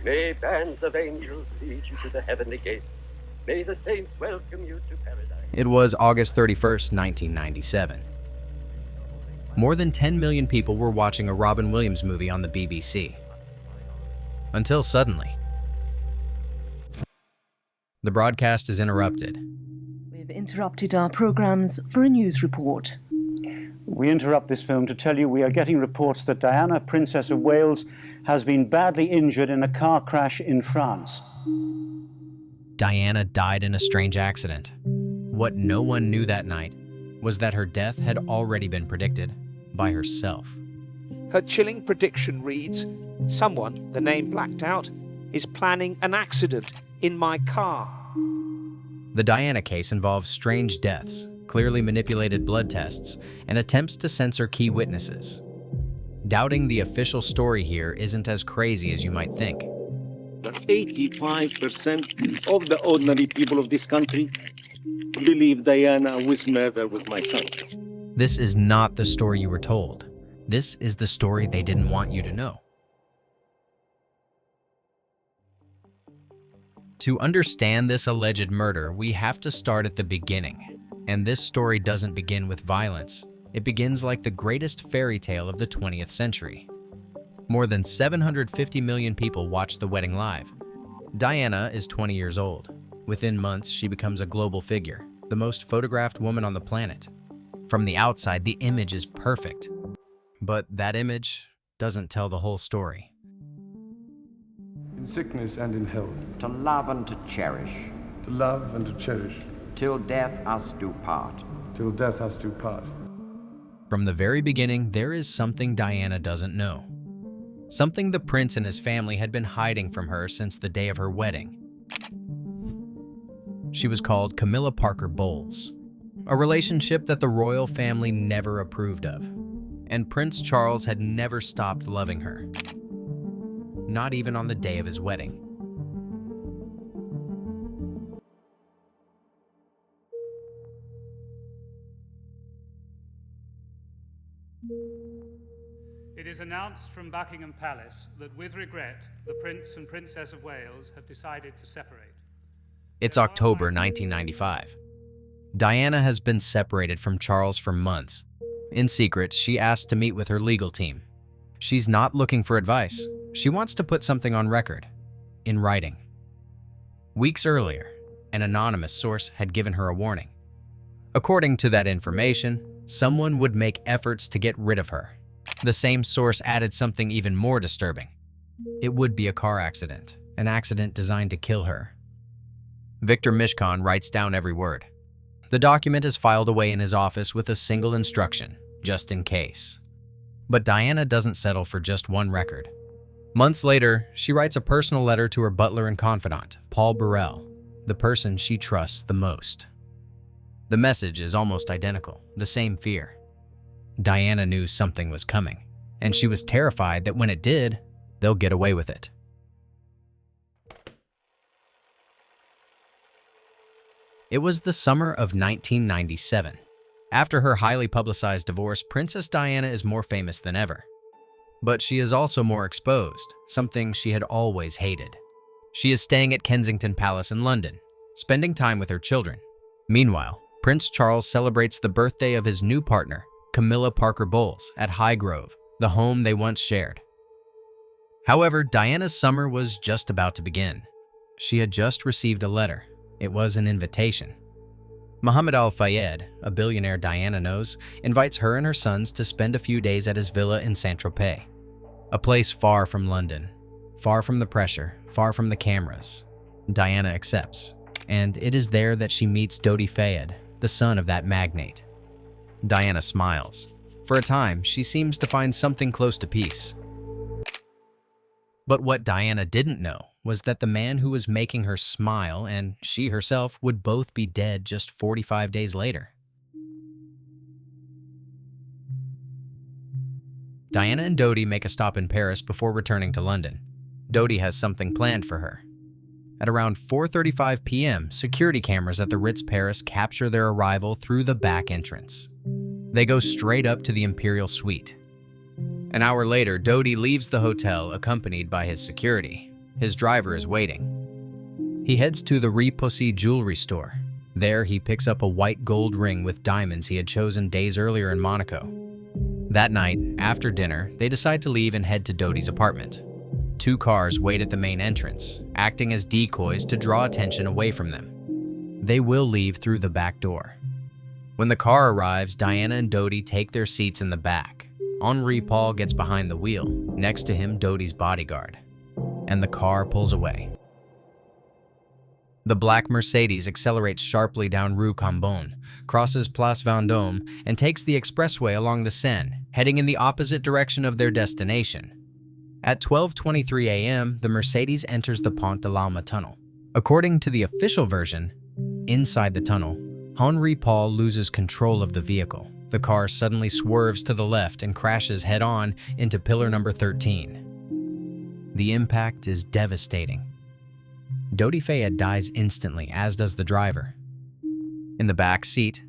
May bands of angels lead you to the heavenly gates. May the saints welcome you to paradise. It was August 31st, 1997. More than 10 million people were watching a Robin Williams movie on the BBC. Until suddenly, the broadcast is interrupted. We've interrupted our programs for a news report. We interrupt this film to tell you we are getting reports that Diana, Princess of Wales, has been badly injured in a car crash in France. Diana died in a strange accident. What no one knew that night was that her death had already been predicted by herself. Her chilling prediction reads, "Someone, the name blacked out, is planning an accident in my car." The Diana case involves strange deaths, clearly manipulated blood tests, and attempts to censor key witnesses. Doubting the official story here isn't as crazy as you might think. 85% of the ordinary people of this country believe Diana was murdered with my son. This is not the story you were told. This is the story they didn't want you to know. To understand this alleged murder, we have to start at the beginning. And this story doesn't begin with violence. It begins like the greatest fairy tale of the 20th century. More than 750 million people watch the wedding live. Diana is 20 years old. Within months, she becomes a global figure, the most photographed woman on the planet. From the outside, the image is perfect. But that image doesn't tell the whole story. In sickness and in health, to love and to cherish, to love and to cherish, till death us do part. till death us do part. From the very beginning, there is something Diana doesn't know. Something the prince and his family had been hiding from her since the day of her wedding. She was called Camilla Parker Bowles, a relationship that the royal family never approved of. And Prince Charles had never stopped loving her, not even on the day of his wedding. It is announced from Buckingham Palace that with regret, the Prince and Princess of Wales have decided to separate. It's October 1995. Diana has been separated from Charles for months. In secret, she asked to meet with her legal team. She's not looking for advice. She wants to put something on record, in writing. Weeks earlier, an anonymous source had given her a warning. According to that information, someone would make efforts to get rid of her. The same source added something even more disturbing. It would be a car accident, an accident designed to kill her. Victor Mishcon writes down every word. The document is filed away in his office with a single instruction, just in case. But Diana doesn't settle for just one record. Months later, she writes a personal letter to her butler and confidant, Paul Burrell, the person she trusts the most. The message is almost identical, the same fear. Diana knew something was coming, and she was terrified that when it did, they'll get away with it. It was the summer of 1997. After her highly publicized divorce, Princess Diana is more famous than ever. But she is also more exposed, something she had always hated. She is staying at Kensington Palace in London, spending time with her children. Meanwhile, Prince Charles celebrates the birthday of his new partner, Camilla Parker Bowles, at Highgrove, the home they once shared. However, Diana's summer was just about to begin. She had just received a letter. It was an invitation. Mohammed Al Fayed, a billionaire Diana knows, invites her and her sons to spend a few days at his villa in Saint-Tropez, a place far from London, far from the pressure, far from the cameras. Diana accepts, and it is there that she meets Dodi Fayed, the son of that magnate. Diana smiles. For a time, she seems to find something close to peace. But what Diana didn't know was that the man who was making her smile and she herself would both be dead just 45 days later. Diana and Dodi make a stop in Paris before returning to London. Dodi has something planned for her. At around 4:35 p.m., security cameras at the Ritz Paris capture their arrival through the back entrance. They go straight up to the Imperial Suite. An hour later, Dodi leaves the hotel accompanied by his security. His driver is waiting. He heads to the Riposi jewelry store. There, he picks up a white gold ring with diamonds he had chosen days earlier in Monaco. That night, after dinner, they decide to leave and head to Dodi's apartment. 2 cars wait at the main entrance, acting as decoys to draw attention away from them. They will leave through the back door. When the car arrives, Diana and Dodi take their seats in the back. Henri Paul gets behind the wheel, next to him Dodi's bodyguard, and the car pulls away. The black Mercedes accelerates sharply down Rue Cambon, crosses Place Vendôme, and takes the expressway along the Seine, heading in the opposite direction of their destination. At 12:23 a.m., the Mercedes enters the Pont de l'Alma tunnel. According to the official version, inside the tunnel, Henri Paul loses control of the vehicle. The car suddenly swerves to the left and crashes head-on into pillar number 13. The impact is devastating. Dodi Fayed dies instantly, as does the driver. In the back seat,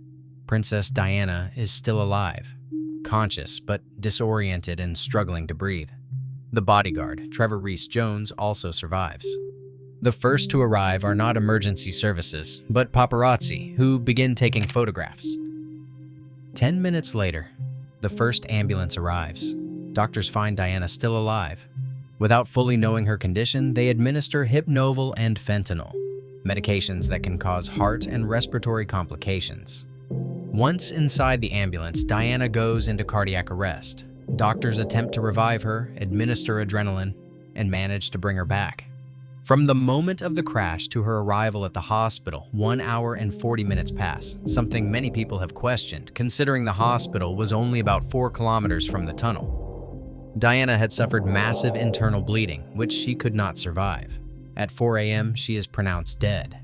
Princess Diana is still alive, conscious but disoriented and struggling to breathe. The bodyguard, Trevor Rees-Jones, also survives. The first to arrive are not emergency services, but paparazzi, who begin taking photographs. 10 minutes later, the first ambulance arrives. Doctors find Diana still alive. Without fully knowing her condition, they administer Hypnoval and fentanyl, medications that can cause heart and respiratory complications. Once inside the ambulance, Diana goes into cardiac arrest. Doctors attempt to revive her, administer adrenaline, and manage to bring her back. From the moment of the crash to her arrival at the hospital, 1 hour and 40 minutes pass, something many people have questioned, considering the hospital was only about 4 kilometers from the tunnel. Diana had suffered massive internal bleeding, which she could not survive. At 4 a.m., she is pronounced dead.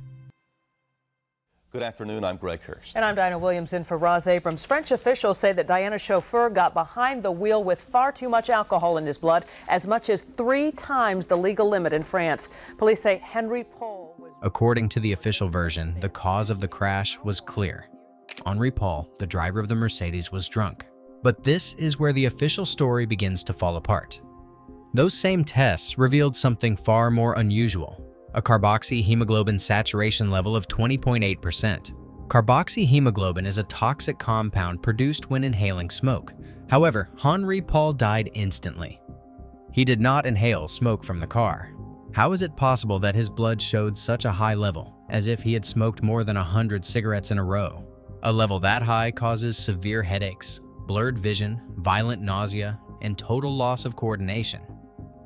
Good afternoon, I'm Greg Hurst. And I'm Dinah Williams in for Roz Abrams. French officials say that Diana's chauffeur got behind the wheel with far too much alcohol in his blood, as much as 3 times the legal limit in France. Police say Henri Paul was... According to the official version, the cause of the crash was clear. Henri Paul, the driver of the Mercedes, was drunk. But this is where the official story begins to fall apart. Those same tests revealed something far more unusual. A carboxyhemoglobin saturation level of 20.8%. Carboxyhemoglobin is a toxic compound produced when inhaling smoke. However, Henri Paul died instantly. He did not inhale smoke from the car. How is it possible that his blood showed such a high level, as if he had smoked more than 100 cigarettes in a row? A level that high causes severe headaches, blurred vision, violent nausea, and total loss of coordination.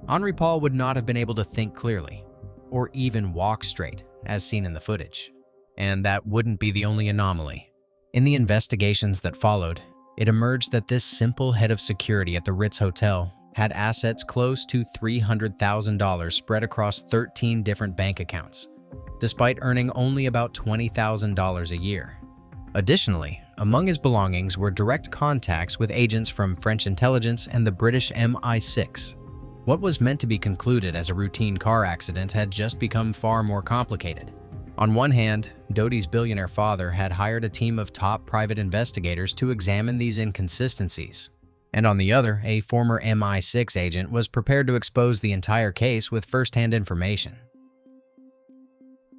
Henri Paul would not have been able to think clearly, or even walk straight, as seen in the footage. And that wouldn't be the only anomaly. In the investigations that followed, it emerged that this simple head of security at the Ritz Hotel had assets close to $300,000 spread across 13 different bank accounts, despite earning only about $20,000 a year. Additionally, among his belongings were direct contacts with agents from French intelligence and the British MI6. What was meant to be concluded as a routine car accident had just become far more complicated. On one hand, Dodi's billionaire father had hired a team of top private investigators to examine these inconsistencies. And on the other, a former MI6 agent was prepared to expose the entire case with first-hand information.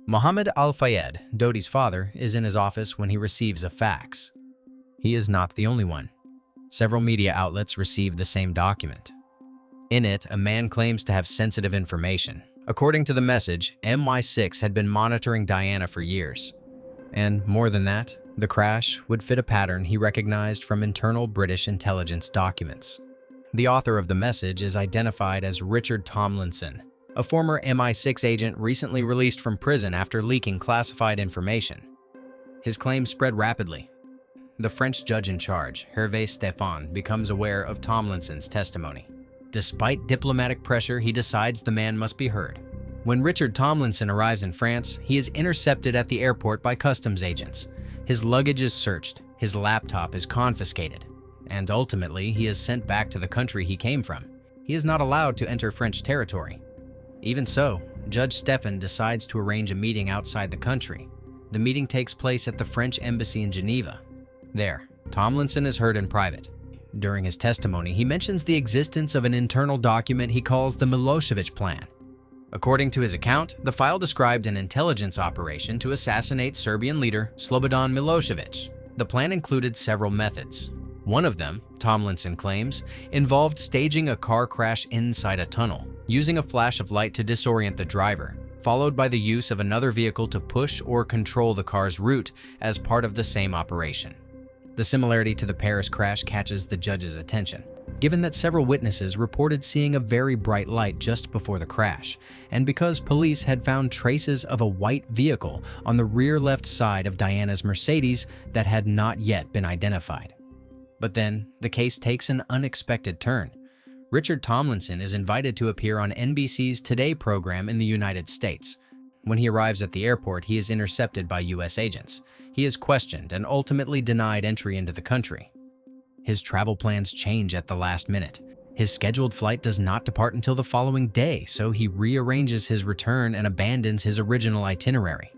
Mohammed Al-Fayed, Dodi's father, is in his office when he receives a fax. He is not the only one. Several media outlets received the same document. In it, a man claims to have sensitive information. According to the message, MI6 had been monitoring Diana for years. And more than that, the crash would fit a pattern he recognized from internal British intelligence documents. The author of the message is identified as Richard Tomlinson, a former MI6 agent recently released from prison after leaking classified information. His claims spread rapidly. The French judge in charge, Hervé Stéphane, becomes aware of Tomlinson's testimony. Despite diplomatic pressure, he decides the man must be heard. When Richard Tomlinson arrives in France, he is intercepted at the airport by customs agents. His luggage is searched, his laptop is confiscated, and ultimately he is sent back to the country he came from. He is not allowed to enter French territory. Even so, Judge Stéphane decides to arrange a meeting outside the country. The meeting takes place at the French embassy in Geneva. There, Tomlinson is heard in private. During his testimony, he mentions the existence of an internal document he calls the Milosevic Plan. According to his account, the file described an intelligence operation to assassinate Serbian leader Slobodan Milosevic. The plan included several methods. One of them, Tomlinson claims, involved staging a car crash inside a tunnel, using a flash of light to disorient the driver, followed by the use of another vehicle to push or control the car's route as part of the same operation. The similarity to the Paris crash catches the judge's attention, given that several witnesses reported seeing a very bright light just before the crash, and because police had found traces of a white vehicle on the rear left side of Diana's Mercedes that had not yet been identified. But then, the case takes an unexpected turn. Richard Tomlinson is invited to appear on NBC's Today program in the United States. When he arrives at the airport, he is intercepted by U.S. agents. He is questioned and ultimately denied entry into the country. His travel plans change at the last minute. His scheduled flight does not depart until the following day, so he rearranges his return and abandons his original itinerary.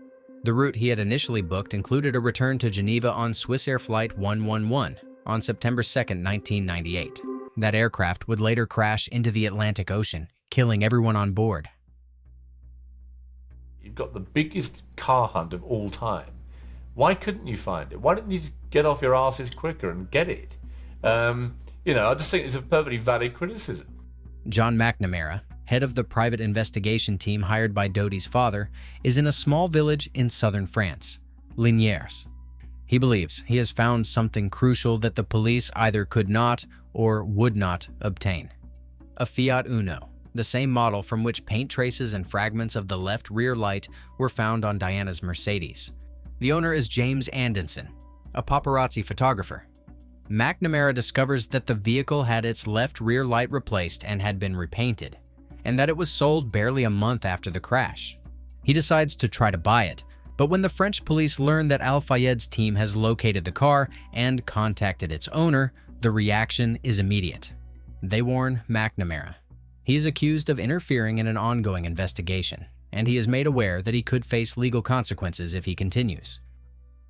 The route he had initially booked included a return to Geneva on Swissair Flight 111 on September 2, 1998. That aircraft would later crash into the Atlantic Ocean, killing everyone on board. You've got the biggest car hunt of all time. Why couldn't you find it? Why didn't you just get off your asses quicker and get it? I just think it's a perfectly valid criticism. John McNamara, head of the private investigation team hired by Doty's father, is in a small village in southern France, Lignières. He believes he has found something crucial that the police either could not or would not obtain. A Fiat Uno, the same model from which paint traces and fragments of the left rear light were found on Diana's Mercedes. The owner is James Anderson, a paparazzi photographer. McNamara discovers that the vehicle had its left rear light replaced and had been repainted, and that it was sold barely a month after the crash. He decides to try to buy it, but when the French police learn that Al Fayed's team has located the car and contacted its owner, the reaction is immediate. They warn McNamara. He is accused of interfering in an ongoing investigation, and he is made aware that he could face legal consequences if he continues.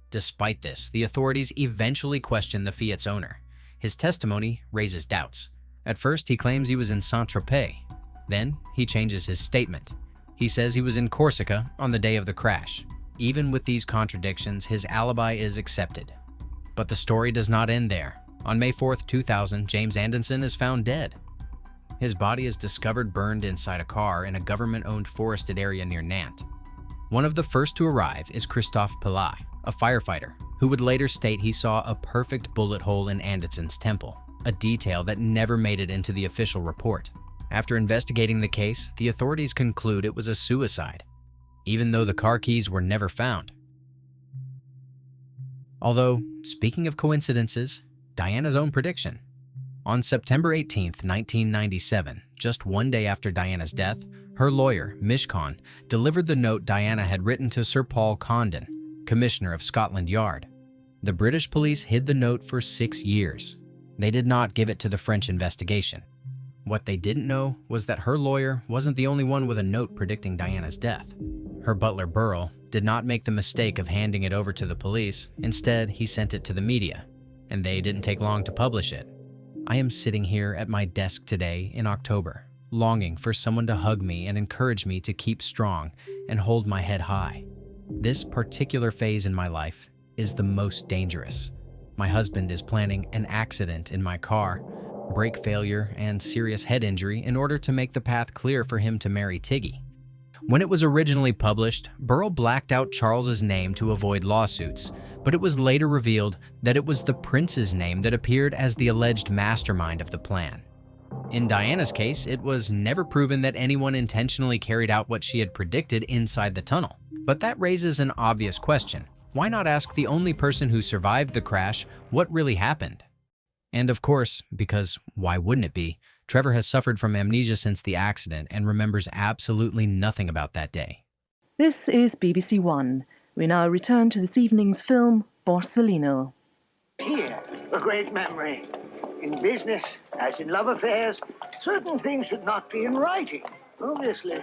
Despite this, the authorities eventually question the Fiat's owner. His testimony raises doubts. At first, he claims he was in Saint-Tropez. Then, he changes his statement. He says he was in Corsica on the day of the crash. Even with these contradictions, his alibi is accepted. But the story does not end there. On May 4, 2000, James Anderson is found dead. His body is discovered burned inside a car in a government-owned forested area near Nantes. One of the first to arrive is Christophe Pillay, a firefighter, who would later state he saw a perfect bullet hole in Anderson's temple, a detail that never made it into the official report. After investigating the case, the authorities conclude it was a suicide, even though the car keys were never found. Although, speaking of coincidences, Diana's own prediction. On September 18, 1997, just one day after Diana's death, her lawyer, Mishcon, delivered the note Diana had written to Sir Paul Condon, Commissioner of Scotland Yard. The British police hid the note for 6 years. They did not give it to the French investigation. What they didn't know was that her lawyer wasn't the only one with a note predicting Diana's death. Her butler, Burrell, did not make the mistake of handing it over to the police. Instead, he sent it to the media, and they didn't take long to publish it. I am sitting here at my desk today in October, longing for someone to hug me and encourage me to keep strong and hold my head high. This particular phase in my life is the most dangerous. My husband is planning an accident in my car, brake failure, and serious head injury in order to make the path clear for him to marry Tiggy. When it was originally published, Burrell blacked out Charles's name to avoid lawsuits, but it was later revealed that it was the prince's name that appeared as the alleged mastermind of the plan. In Diana's case, it was never proven that anyone intentionally carried out what she had predicted inside the tunnel. But that raises an obvious question. Why not ask the only person who survived the crash what really happened? And of course, because why wouldn't it be, Trevor has suffered from amnesia since the accident and remembers absolutely nothing about that day. This is BBC One. We now return to this evening's film, Borsellino. Here, a great memory. In business, as in love affairs, certain things should not be in writing, obviously.